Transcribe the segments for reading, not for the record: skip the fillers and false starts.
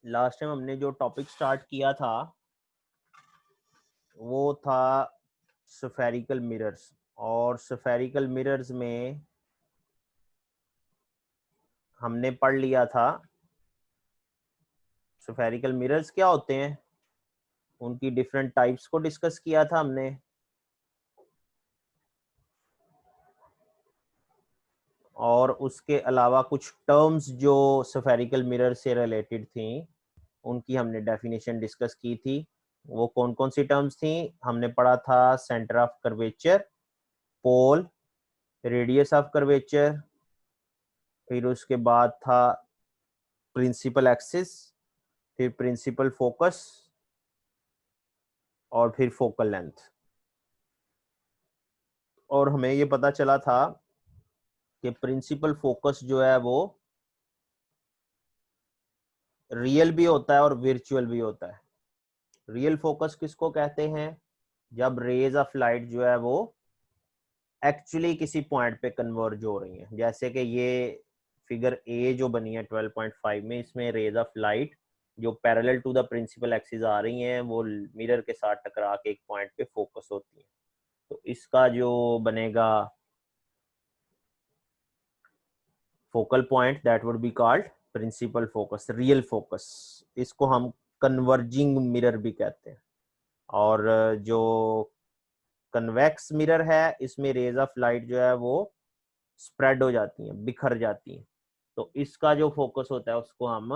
Last time हमने जो topic start किया था वो था स्फेरिकल मिरर्स, और स्फेरिकल मिरर्स में हमने पढ़ लिया था स्फेरिकल मिरर्स क्या होते हैं, उनकी डिफरेंट टाइप्स को डिस्कस किया था हमने। और उसके अलावा कुछ टर्म्स जो स्फेरिकल मिरर से रिलेटेड थी उनकी हमने डेफिनेशन डिस्कस की थी। वो कौन कौन सी टर्म्स थी हमने पढ़ा था? Centre of curvature, pole, radius of curvature, फिर उसके बाद था प्रिंसिपल एक्सिस, फिर प्रिंसिपल फोकस, और फिर फोकल लेंथ। और हमें ये पता चला था कि प्रिंसिपल फोकस जो है वो रियल भी होता है और वर्चुअल भी होता है। रियल फोकस किसको कहते हैं? जब रेज ऑफ लाइट जो है वो एक्चुअली किसी पॉइंट पे कन्वर्ज हो रही है, जैसे कि ये फिगर ए जो बनी है 12.5 में, इसमें रेज ऑफ लाइट जो parallel to the principal axis आ रही हैं वो मिरर के साथ टकरा के एक पॉइंट पे फोकस होती है। तो इसका जो बनेगा focal point that would be called principal focus, real focus. इसको हम कन्वर्जिंग मिरर भी कहते हैं। और जो कन्वेक्स मिरर है इसमें रेज ऑफ लाइट जो है वो स्प्रेड हो जाती हैं, बिखर जाती हैं। तो इसका जो फोकस होता है उसको हम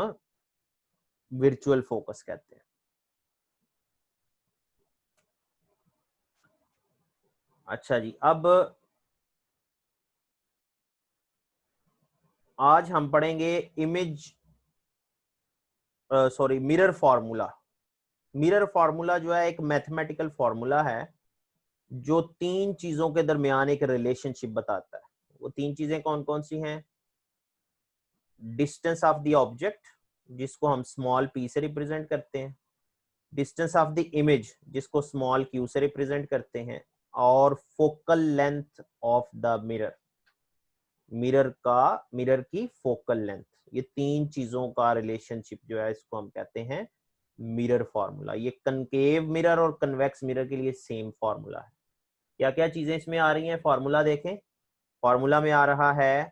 वर्चुअल फोकस कहते हैं। अच्छा जी, अब आज हम पढ़ेंगे image mirror formula. Mirror formula जो है एक मैथमेटिकल फार्मूला है जो तीन चीजों के दरमियान एक रिलेशनशिप बताता है। वो तीन चीजें कौन कौन सी हैं? डिस्टेंस ऑफ द ऑब्जेक्ट, जिसको हम स्मॉल पी से रिप्रेजेंट करते हैं, डिस्टेंस ऑफ द इमेज जिसको स्मॉल क्यू से रिप्रेजेंट करते हैं, और focal length of the mirror, mirror की फोकल लेंथ। ये तीन चीजों का रिलेशनशिप जो है इसको हम कहते हैं मिरर फार्मूला। ये कनकेव मिरर और कन्वेक्स मिरर के लिए सेम फार्मूला है। क्या क्या चीजें इसमें आ रही हैं फार्मूला देखें। फार्मूला में आ रहा है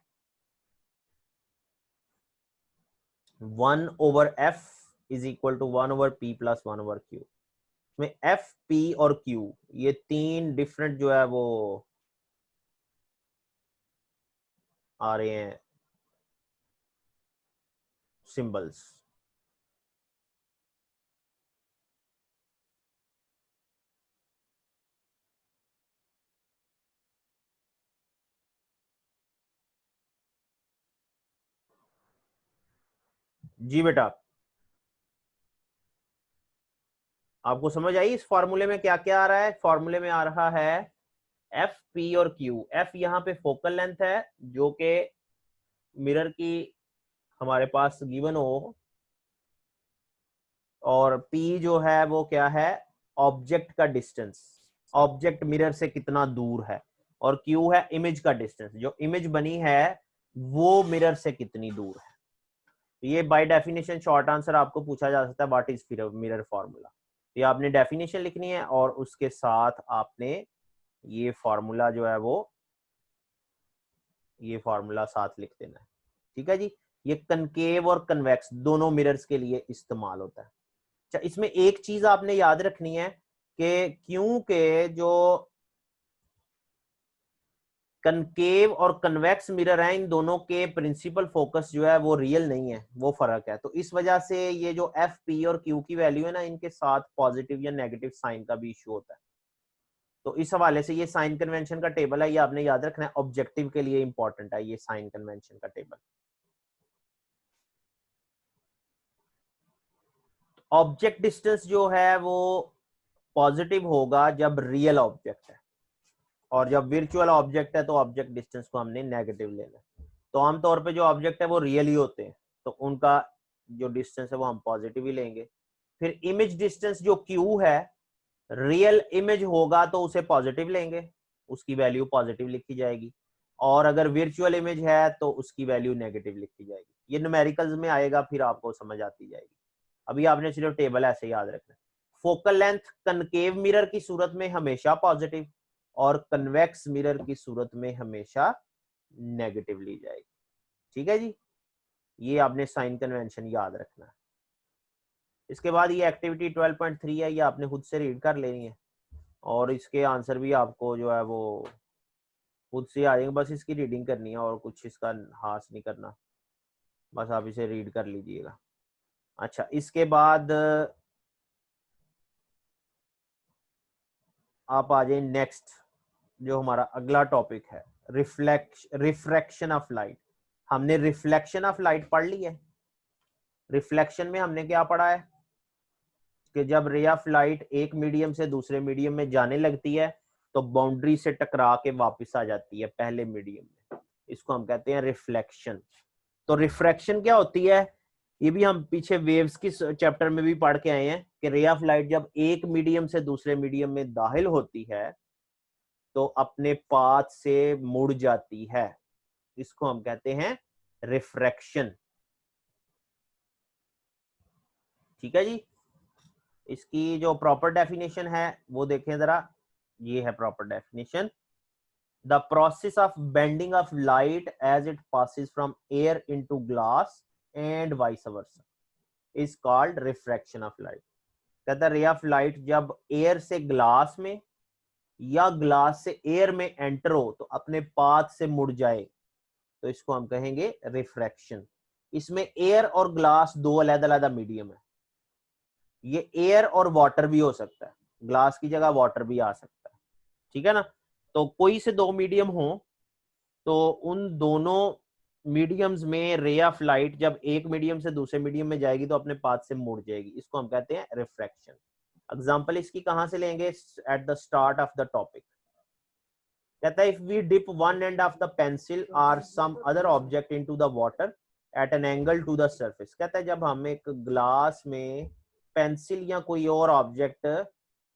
1/f is equal to 1/p plus 1/q। इसमें एफ, पी और क्यू ये तीन डिफरेंट जो है वो आ रहे हैं सिंबल्स। जी बेटा, आपको समझ आई इस फॉर्मूले में क्या क्या आ रहा है? फॉर्मूले में आ रहा है एफ, पी और क्यू। एफ यहाँ पे फोकल लेंथ है जो कि मिरर की हमारे पास गिवन हो, और पी जो है वो क्या है? ऑब्जेक्ट का डिस्टेंस, ऑब्जेक्ट मिरर से कितना दूर है। और क्यू है इमेज का डिस्टेंस, जो इमेज बनी है वो मिरर से कितनी दूर है। ये बाय डेफिनेशन शॉर्ट आंसर आपको पूछा जा सकता है व्हाट इज मिरर फॉर्मूला। ये आपने डेफिनेशन लिखनी है और उसके साथ आपने ये फॉर्मूला जो है वो ये फॉर्मूला साथ लिख देना है। ठीक है जी। ये कनकेव और कन्वेक्स दोनों मिरर्स के लिए इस्तेमाल होता है। अच्छा, इसमें एक चीज आपने याद रखनी है कि क्योंकि जो कनकेव और कन्वेक्स मिरर है इन दोनों के प्रिंसिपल फोकस जो है वो रियल नहीं है, वो फर्क है। तो इस वजह से ये जो एफ, पी और क्यू की वैल्यू है ना, इनके साथ पॉजिटिव या नेगेटिव साइन का भी इश्यू होता है। तो इस हवाले से ये साइन कन्वेंशन का टेबल है, ये आपने याद रखना है, ऑब्जेक्टिव के लिए इंपॉर्टेंट है ये साइन कन्वेंशन का टेबल। ऑब्जेक्ट डिस्टेंस जो है वो पॉजिटिव होगा जब रियल ऑब्जेक्ट है, और जब वर्चुअल ऑब्जेक्ट है तो ऑब्जेक्ट डिस्टेंस को हमने नेगेटिव लेना है। तो आमतौर पे जो ऑब्जेक्ट है वो रियल ही होते हैं, तो उनका जो डिस्टेंस है वो हम पॉजिटिव ही लेंगे। फिर इमेज डिस्टेंस जो क्यू है, रियल इमेज होगा तो उसे पॉजिटिव लेंगे, उसकी वैल्यू पॉजिटिव लिखी जाएगी। और अगर वर्चुअल इमेज है तो उसकी वैल्यू नेगेटिव लिखी जाएगी। ये न्यूमेरिकल्स में आएगा, फिर आपको समझ आती जाएगी। अभी आपने सिर्फ टेबल ऐसे याद रखना है। फोकल लेंथ कनकेव मिरर की सूरत में हमेशा पॉजिटिव और कन्वेक्स मिरर की सूरत में हमेशा नेगेटिव ली जाएगी। ठीक है जी, ये आपने साइन कन्वेंशन याद रखना है। इसके बाद ये एक्टिविटी 12.3 है, ये आपने खुद से रीड कर लेनी है और इसके आंसर भी आपको जो है वो खुद से आ जाएंगे, बस इसकी रीडिंग करनी है और कुछ इसका हास नहीं करना, बस आप इसे रीड कर लीजिएगा। अच्छा, इसके बाद आप आ जाए नेक्स्ट, जो हमारा अगला टॉपिक है रिफ्रैक्शन ऑफ लाइट। हमने रिफ्लेक्शन ऑफ लाइट पढ़ ली है। रिफ्लेक्शन में हमने क्या पढ़ा है कि जब रे ऑफ लाइट एक मीडियम से दूसरे मीडियम में जाने लगती है तो बाउंड्री से टकरा के वापस आ जाती है पहले मीडियम में, इसको हम कहते हैं रिफ्लेक्शन। तो रिफ्रैक्शन क्या होती है, ये भी हम पीछे वेव्स की चैप्टर में भी पढ़ के आए हैं कि रे ऑफ लाइट जब एक मीडियम से दूसरे मीडियम में दाखिल होती है तो अपने पाथ से मुड़ जाती है, इसको हम कहते हैं रिफ्रैक्शन। ठीक है जी, इसकी जो प्रॉपर डेफिनेशन है वो देखें जरा, ये है proper definition. The process of bending of light as it passes from air into glass and vice versa is called refraction of light। कहता है रे ऑफ लाइट जब एयर से ग्लास में या ग्लास से एयर में एंटर हो तो अपने पाथ से मुड़ जाए तो इसको हम कहेंगे रिफ्रैक्शन। इसमें एयर और ग्लास दो अलग-अलग मीडियम है, ये एयर और वाटर भी हो सकता है, ग्लास की जगह वाटर भी आ सकता है। ठीक है ना, तो कोई से दो मीडियम हो तो उन दोनों मीडियम्स में रे ऑफ लाइट जब एक मीडियम से दूसरे मीडियम में जाएगी तो अपने पाथ से मुड़ जाएगी, इसको हम कहते हैं रिफ्रैक्शन। एग्जांपल इसकी कहां से लेंगे, at the start of the topic. कहता है if we dip one end of the pencil और some other object into the water at an angle to the surface. कहता है जब हम एक ग्लास में पेंसिल या कोई और ऑब्जेक्ट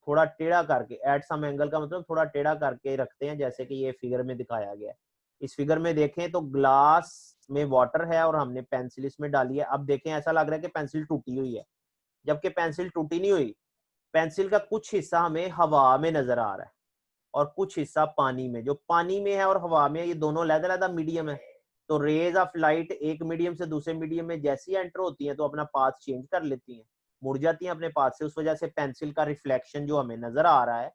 थोड़ा टेढ़ा करके, एट सम एंगल का मतलब थोड़ा टेढ़ा करके रखते हैं, जैसे कि ये फिगर में दिखाया गया है। इस फिगर में देखें तो ग्लास में वाटर है और हमने पेंसिल इसमें डाली है। अब देखें ऐसा लग रहा है कि पेंसिल टूटी हुई है, जबकि पेंसिल टूटी नहीं हुई। पेंसिल का कुछ हिस्सा हमें हवा में नजर आ रहा है और कुछ हिस्सा पानी में। जो पानी में है और हवा में, ये दोनों अलग-अलग मीडियम है। तो रेज ऑफ लाइट एक मीडियम से दूसरे मीडियम में जैसी एंटर होती है तो अपना पाथ चेंज कर लेती हैं, मुड़ जाती हैं अपने पाथ से। उस वजह से पेंसिल का रिफ्लेक्शन जो हमें नजर आ रहा है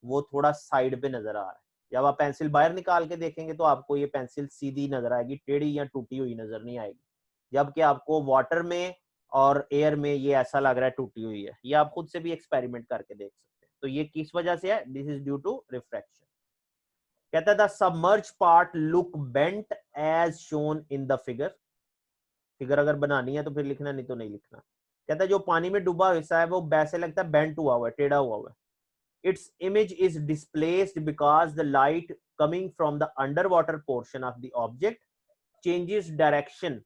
वो थोड़ा साइड पे नजर आ रहा है। जब आप पेंसिल बाहर निकाल के देखेंगे तो आपको ये पेंसिल सीधी नजर आएगी, टेढ़ी या टूटी हुई नजर नहीं आएगी। जबकि आपको वाटर में और एयर में ये ऐसा लग रहा है टूटी हुई है। ये आप खुद से भी एक्सपेरिमेंट करके देख सकते हैं। तो ये किस वजह से है, this is due to refraction. कहता है the submerge part look bent as shown in the figure. Figure अगर बनानी है तो फिर लिखना, नहीं तो नहीं लिखना। कहता है जो पानी में डूबा हिस्सा है वो वैसे लगता है बेंट हुआ हुआ है, टेढ़ा हुआ हुआ है। Its image is displaced because the light coming from the underwater portion of the object changes direction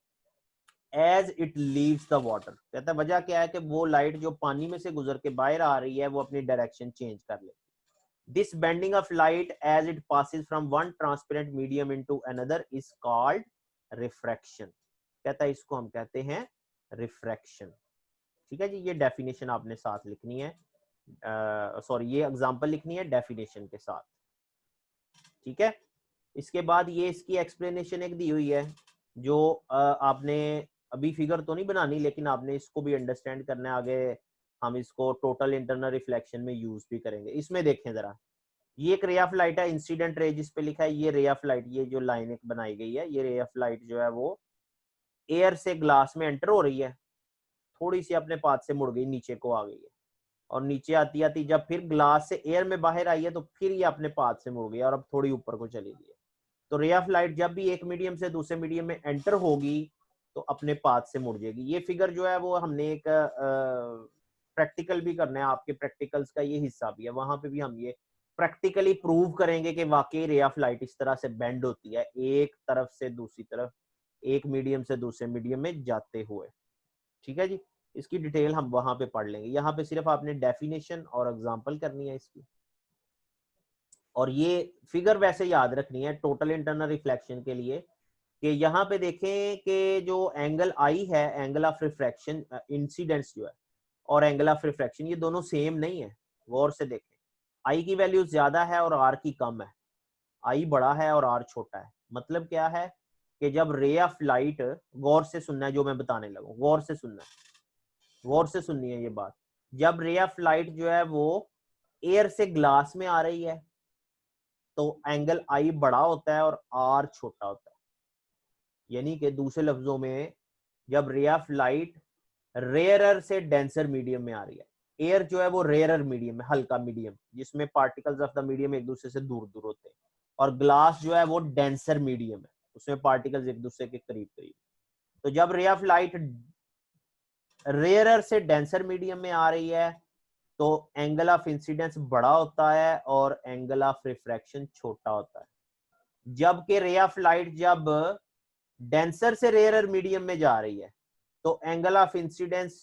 as it leaves the water। कहता है वजह क्या है कि वो लाइट जो पानी में से गुजर के बाहर आ रही है वो अपनी डायरेक्शन चेंज कर लेती है। This bending of light as it passes from one transparent medium into another is called refraction। कहता है इसको हम कहते हैं रिफ्रैक्शन। ठीक है जी, ये डेफिनेशन आपने साथ लिखनी है, सॉरी ये एग्जांपल लिखनी है डेफिनेशन के साथ। ठीक है, इसके बाद ये इसकी एक्सप्लेनेशन एक दी हुई है जो आपने अभी फिगर तो नहीं बनानी, लेकिन आपने इसको भी अंडरस्टैंड करना है। आगे हम इसको टोटल इंटरनल रिफ्लेक्शन में यूज भी करेंगे। इसमें देखें जरा, ये एक रे ऑफ लाइट है, इंसिडेंट रे जिस पे लिखा है, ये रे ऑफ लाइट, ये जो लाइन एक बनाई गई है, ये रे ऑफ लाइट जो है वो एयर से ग्लास में एंटर हो रही है, थोड़ी सी अपने पाथ से मुड़ गई, नीचे को आ गई है, और नीचे आती आती जब फिर ग्लास से एयर में बाहर आई है तो फिर ये अपने पाथ से मुड़ गई और अब थोड़ी ऊपर को चली गई है। तो रे ऑफ लाइट जब भी एक मीडियम से दूसरे मीडियम में एंटर होगी तो अपने पाथ से मुड़ जाएगी। ये फिगर जो है वो हमने एक प्रैक्टिकल भी करना है, आपके प्रैक्टिकल्स का ये हिस्सा भी है, वहां पे भी हम ये प्रैक्टिकली प्रूव करेंगे कि वाकई रे ऑफ लाइट इस तरह से बेंड होती है एक तरफ से दूसरी तरफ, एक मीडियम से दूसरे मीडियम में जाते हुए। ठीक है जी, इसकी डिटेल हम वहां पे पढ़ लेंगे। यहाँ पे सिर्फ आपने डेफिनेशन और एग्जांपल करनी है इसकी, और ये फिगर वैसे याद रखनी है टोटल इंटरनल रिफ्लेक्शन के लिए। कि यहाँ पे देखें कि जो एंगल आई है, एंगल ऑफ रिफ्रैक्शन इंसिडेंस जो है और एंगल ऑफ रिफ्रैक्शन, ये दोनों सेम नहीं है। गौर से देखें, आई की वैल्यू ज्यादा है और आर की कम है, आई बड़ा है और आर छोटा है। मतलब क्या है कि जब रे ऑफ लाइट, गौर से सुनना है जो मैं बताने लगा, गौर से सुनना है, गौर से सुननी है ये बात। जब रे ऑफ लाइट जो है वो एयर से ग्लास में आ रही है तो एंगल आई बड़ा होता है और आर छोटा होता है। यानी कि दूसरे लफ्जों में, जब रे ऑफ लाइट रेयरर से डेंसर मीडियम में आ रही है, एयर जो है वो रेयरर मीडियम है, हल्का मीडियम जिसमें पार्टिकल्स ऑफ द मीडियम एक दूसरे से दूर दूर होते हैं, और ग्लास जो है वो डेंसर मीडियम है, उसमें पार्टिकल्स एक दूसरे के करीब करीब। तो जब रे ऑफ लाइट रेयरर से डेंसर मीडियम में आ रही है तो एंगल ऑफ इंसिडेंस बड़ा होता है और एंगल ऑफ रिफ्रैक्शन छोटा होता है। जबकि रे ऑफ लाइट जब डेंसर से रेयरर मीडियम में जा रही है तो एंगल ऑफ इंसिडेंस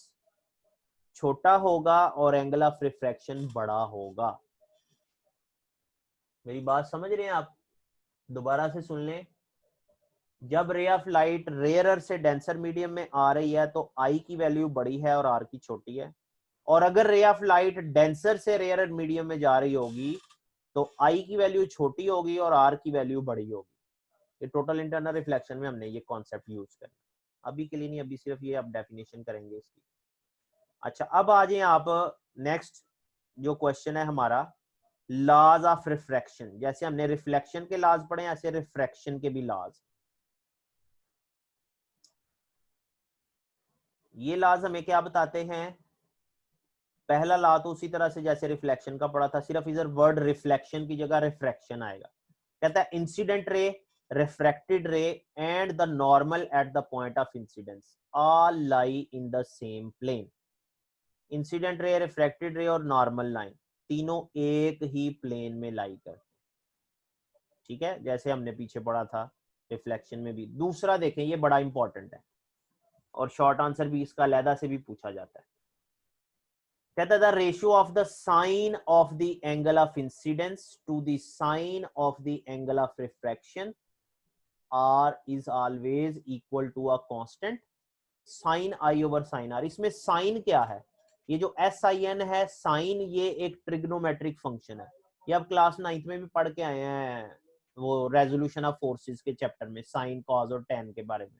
छोटा होगा और एंगल ऑफ रिफ्रैक्शन बड़ा होगा। मेरी बात समझ रहे हैं आप? दोबारा से सुन लें। जब रे ऑफ लाइट रेयरर से डेंसर मीडियम में आ रही है तो आई की वैल्यू बड़ी है और आर की छोटी है, और अगर रे ऑफ लाइट डेंसर से रेयरर मीडियम में जा रही होगी तो आई की वैल्यू छोटी होगी और आर की वैल्यू बड़ी होगी। ये टोटल इंटरनल रिफ्लेक्शन में हमने ये कॉन्सेप्ट यूज करना। अभी के लिए नहीं, अभी सिर्फ ये आप डेफिनेशन करेंगे इसकी। अच्छा, अब आ जाए आप नेक्स्ट जो क्वेश्चन है हमारा, लॉज ऑफ रिफ्रैक्शन। जैसे हमने रिफ्लेक्शन के लॉज पढ़े ऐसे रिफ्रैक्शन के भी लॉज। ये लॉज हमें क्या बताते हैं? पहला लॉ तो उसी तरह से जैसे रिफ्लेक्शन का पढ़ा था, सिर्फ इधर वर्ड रिफ्लेक्शन की जगह रिफ्रैक्शन आएगा। कहता है incident ray, refracted ray and the normal at the point of incidence all lie in the same plane. Incident ray, refracted ray और नॉर्मल लाइन तीनों एक ही प्लेन में लाई करते। ठीक है, जैसे हमने पीछे पढ़ा था रिफ्लेक्शन में भी। दूसरा देखें, ये बड़ा इंपॉर्टेंट है और शॉर्ट आंसर भी इसका अलहदा से भी पूछा जाता है। कहता है the ratio of the sine of the angle of incidence to the sine of the angle of refraction r is always equal to a constant sine i over sine r. इसमें साइन क्या है? ये जो s i n है sine, ये एक trigonometric function है। ये आप क्लास 9th में भी पढ़ के आए हैं, वो रेजोल्यूशन ऑफ फोर्सेस के चैप्टर में साइन, कॉस और टेन के बारे में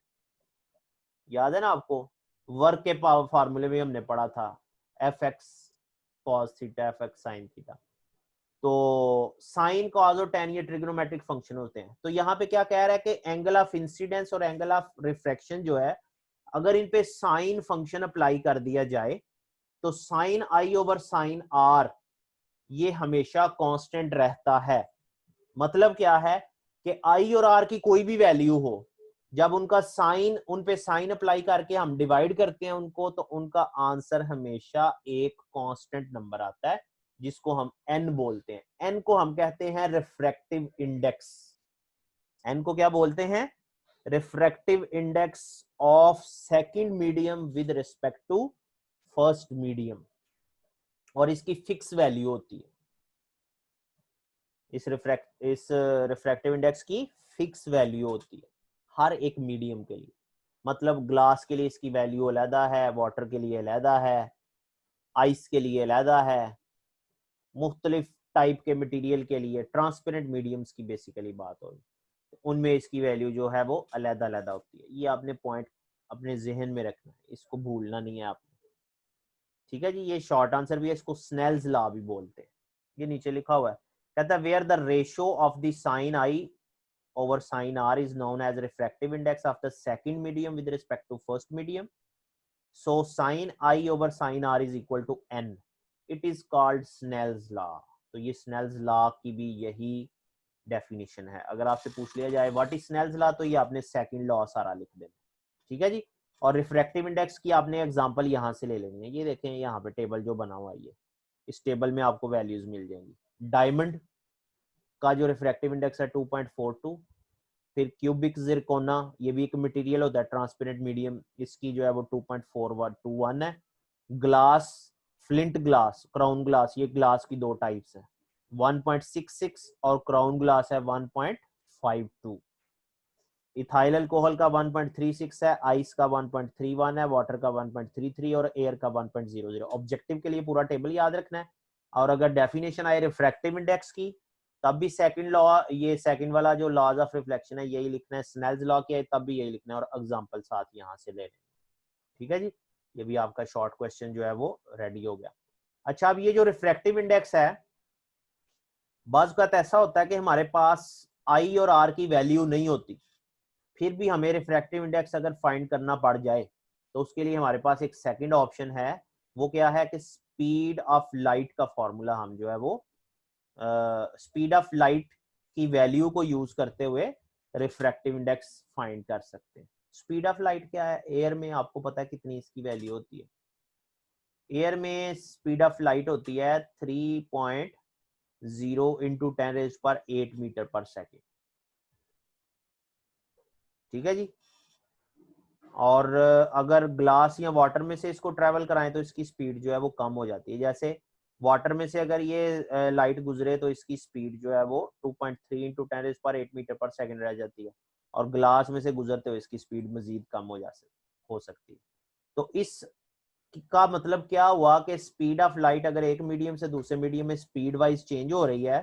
याद है ना आपको? वर्क के फार्मूले में हमने पढ़ा था F x cos theta, F x sine theta. तो साइन, कॉस और टेन ये ट्रिग्नोमेट्रिक फंक्शन होते हैं। तो यहाँ पे क्या कह रहा है कि एंगल ऑफ इंसिडेंस और एंगल ऑफ रिफ्रैक्शन जो है, अगर इन पे साइन फंक्शन अप्लाई कर दिया जाए तो sine i over sine r ये हमेशा कांस्टेंट रहता है। मतलब क्या है कि आई और आर की कोई भी वैल्यू हो, जब उनका साइन, उन पे साइन अप्लाई करके हम डिवाइड करते हैं उनको, तो उनका आंसर हमेशा एक कांस्टेंट नंबर आता है जिसको हम एन बोलते हैं। एन को हम कहते हैं रिफ्रैक्टिव इंडेक्स। एन को क्या बोलते हैं? Refractive index of second medium with respect to first medium, और इसकी फिक्स वैल्यू होती है। इस रिफ्रैक्टिव इंडेक्स की फिक्स वैल्यू होती है हर एक मीडियम के लिए। मतलब ग्लास के लिए इसकी वैल्यू अलहदा है, वाटर के लिए अलहदा है, आइस के लिए अलहदा है, मुख्तलिफ टाइप के मटेरियल के लिए, ट्रांसपेरेंट मीडियम्स की बेसिकली बात हो, उनमें इसकी वैल्यू जो है वो अलहदा अलहदा होती है। ये आपने पॉइंट अपने जहन में रखना है, इसको भूलना नहीं है आपने। ठीक है जी, ये शॉर्ट आंसर भी है, इसको स्नेल्स लॉ भी बोलते हैं। ये नीचे लिखा हुआ है, कहता है where the ratio of the sine i over sin r is known as refractive index of the second medium with respect to first medium. So sin I over sin r is equal to n. It is called Snell's law. तो ये Snell's law की भी यही definition है। अगर आपसे पूछ लिया जाए व्हाट इज Snell's law, तो ये आपने सेकंड लॉ सारा लिख देना। ठीक है जी। और रिफ्रैक्टिव इंडेक्स की आपने एग्जांपल यहाँ से ले लेनी है। ये देखें यहाँ पे टेबल जो बना हुआ है, ये इस टेबल में आपको वैल्यूज मिल जाएंगी। डायमंड का जो रिफ्रैक्टिव इंडेक्स है 2.42, फिर क्यूबिक जिरकोना, ये भी एक मटेरियल होता है ट्रांसपेरेंट मीडियम, इसकी जो है वो 2.421 है। Glass, flint glass, crown glass, ये ग्लास की दो टाइप्स है, 1.66 और क्राउन ग्लास है 1.52। इथाइल अल्कोहल का 1.36 है, आइस का 1.31 है, वाटर का 1.33 और एयर का 1.00। ऑब्जेक्टिव के लिए पूरा टेबल याद रखना है। और अगर डेफिनेशन आए रिफ्रैक्टिव इंडेक्स की, तब भी सेकंड लॉ, ये सेकंड वाला जो लॉज ऑफ रिफ्लेक्शन है यही लिखना है। स्नेल्स लॉ की है तब भी यही लिखना है, और एग्जांपल साथ यहाँ से ले लें। ठीक है जी, ये भी आपका शॉर्ट क्वेश्चन जो है वो रेडी हो गया। अच्छा, अब ये जो रिफ्रैक्टिव इंडेक्स है, बाज़ वक़्त ऐसा होता है कि हमारे पास आई और आर की वैल्यू नहीं होती, फिर भी हमें रिफ्रैक्टिव इंडेक्स अगर फाइंड करना पड़ जाए तो उसके लिए हमारे पास एक सेकंड ऑप्शन है। वो क्या है कि स्पीड ऑफ लाइट का फॉर्मूला हम जो है वो स्पीड ऑफ लाइट की वैल्यू को यूज करते हुए रिफ्रैक्टिव इंडेक्स फाइंड कर सकते हैं। स्पीड ऑफ लाइट क्या है? एयर में आपको पता है कितनी इसकी वैल्यू होती है। एयर में स्पीड ऑफ लाइट होती है 3.0 इंटू 10⁸ मीटर पर सेकेंड। ठीक है जी। और अगर ग्लास या वाटर में से इसको ट्रेवल कराएं तो इसकी स्पीड जो है वो कम हो जाती है। जैसे वाटर में से अगर ये लाइट गुजरे तो इसकी स्पीड जो है वो 2.3 इंटू 10⁸ मीटर पर सेकेंड रह जाती है, और ग्लास में से गुजरते हुए इसकी स्पीड मजीद कम हो सकती है। तो इस का मतलब क्या हुआ कि स्पीड ऑफ लाइट अगर एक मीडियम से दूसरे मीडियम में स्पीड वाइज चेंज हो रही है,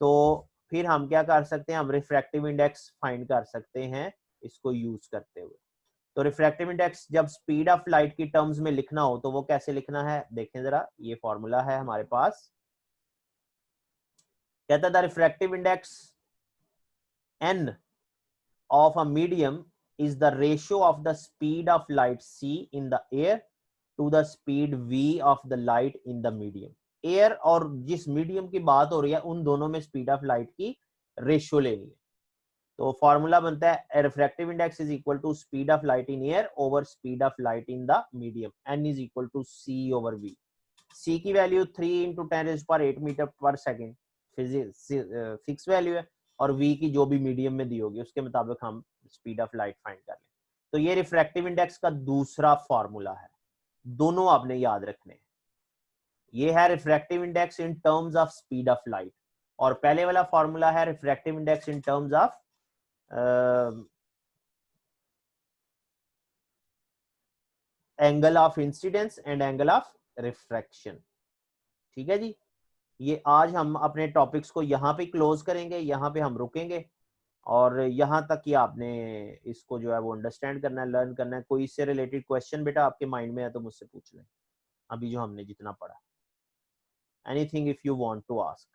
तो फिर हम क्या कर सकते हैं? हम रिफ्रैक्टिव इंडेक्स फाइंड कर सकते हैं इसको यूज करते हुए। तो रिफ्रैक्टिव इंडेक्स जब स्पीड ऑफ लाइट की टर्म्स में लिखना हो तो वो कैसे लिखना है, देखें जरा। ये फॉर्मूला है हमारे पास, कहता था refractive index n of a medium is the ratio of the speed of light c in the air to the speed v of the light in the medium। Air और जिस मीडियम की बात हो रही है उन दोनों में स्पीड ऑफ लाइट की रेशियो लेनी है। तो फॉर्मूला बनता है refractive index is equal to speed of light in air over speed of light in the medium, n is equal to c over v। c की वैल्यू 3 इंटू 10⁸ मीटर पर second fix value है, और v की जो भी medium में दी होगी उसके मुताबिक हम स्पीड ऑफ लाइट फाइंड कर लें। तो ये रिफ्रैक्टिव इंडेक्स का दूसरा फॉर्मूला है, दोनों आपने याद रखने हैं। ये है refractive index in terms of speed of light, और पहले वाला फॉर्मूला है refractive index in terms of angle of incidence and angle of refraction. ठीक है जी। ये आज हम अपने टॉपिक्स को यहाँ पे क्लोज करेंगे, यहाँ पे हम रुकेंगे, और यहाँ तक ही आपने इसको जो है वो अंडरस्टैंड करना है, लर्न करना है। कोई इससे रिलेटेड क्वेश्चन बेटा आपके माइंड में है तो मुझसे पूछ लें, अभी जो हमने जितना पढ़ा। Anything if you want to ask.